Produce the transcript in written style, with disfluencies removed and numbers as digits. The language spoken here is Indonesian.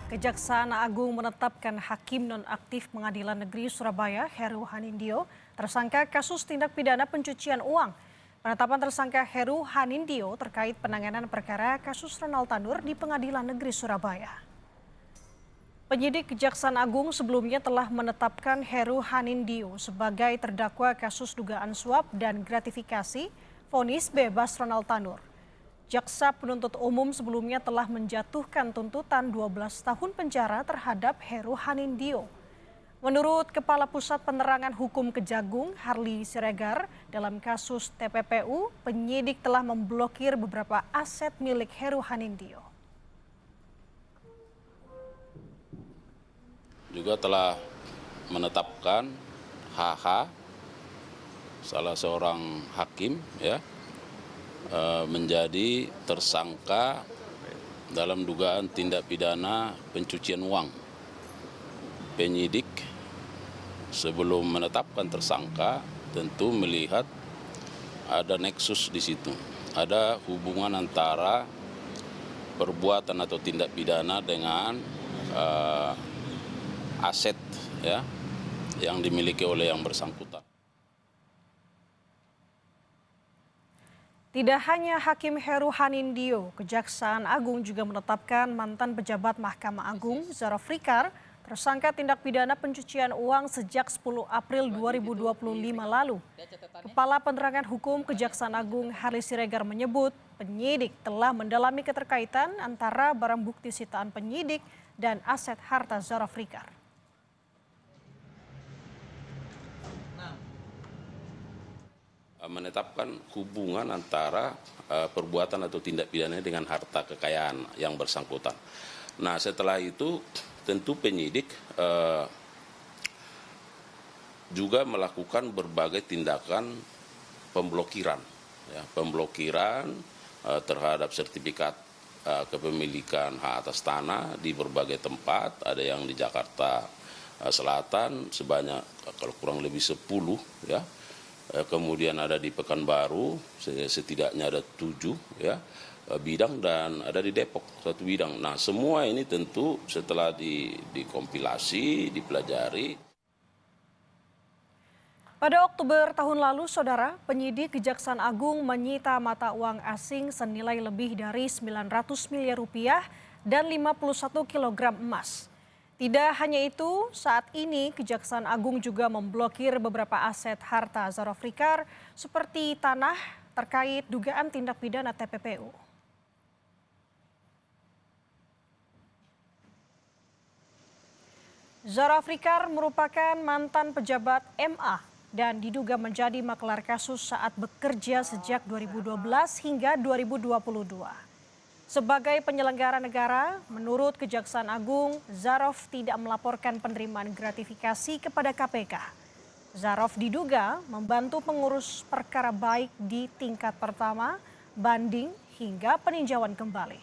Kejaksaan Agung menetapkan Hakim Nonaktif Pengadilan Negeri Surabaya, Heru Hanindyo, tersangka kasus tindak pidana pencucian uang. Penetapan tersangka Heru Hanindyo terkait penanganan perkara kasus Ronald Tanur di Pengadilan Negeri Surabaya. Penyidik Kejaksaan Agung sebelumnya telah menetapkan Heru Hanindyo sebagai terdakwa kasus dugaan suap dan gratifikasi, vonis bebas Ronald Tanur. Jaksa penuntut umum sebelumnya telah menjatuhkan tuntutan 12 tahun penjara terhadap Heru Hanindyo. Menurut Kepala Pusat Penerangan Hukum Kejagung, Harli Siregar, dalam kasus TPPU, penyidik telah memblokir beberapa aset milik Heru Hanindyo. Juga telah menetapkan HH, salah seorang hakim, menjadi tersangka dalam dugaan tindak pidana pencucian uang. Penyidik sebelum menetapkan tersangka tentu melihat ada nexus di situ, ada hubungan antara perbuatan atau tindak pidana dengan aset yang dimiliki oleh yang bersangkutan. Tidak hanya Hakim Heru Hanindyo, Kejaksaan Agung juga menetapkan mantan pejabat Mahkamah Agung Zaraf Rikar tersangka tindak pidana pencucian uang sejak 10 April 2025 lalu. Kepala Penerangan Hukum Kejaksaan Agung Harli Siregar menyebut penyidik telah mendalami keterkaitan antara barang bukti sitaan penyidik dan aset harta Zaraf Rikar. Menetapkan hubungan antara perbuatan atau tindak pidana dengan harta kekayaan yang bersangkutan. Nah, setelah itu tentu penyidik juga melakukan berbagai tindakan pemblokiran, terhadap sertifikat kepemilikan hak atas tanah di berbagai tempat. Ada yang di Jakarta Selatan sebanyak kalau kurang lebih 10 kemudian ada di Pekanbaru setidaknya ada 7 bidang, dan ada di Depok 1 bidang. Nah, semua ini tentu setelah dikompilasi, dipelajari. Pada Oktober tahun lalu, Saudara, penyidik Kejaksaan Agung menyita mata uang asing senilai lebih dari 900 miliar rupiah dan 51 kilogram emas. Tidak hanya itu, saat ini Kejaksaan Agung juga memblokir beberapa aset harta Zaraf Rikar seperti tanah terkait dugaan tindak pidana TPPU. Zaraf Rikar merupakan mantan pejabat MA dan diduga menjadi maklar kasus saat bekerja sejak 2012 hingga 2022. Sebagai penyelenggara negara, menurut Kejaksaan Agung, Zaraf tidak melaporkan penerimaan gratifikasi kepada KPK. Zaraf diduga membantu pengurus perkara baik di tingkat pertama, banding, hingga peninjauan kembali.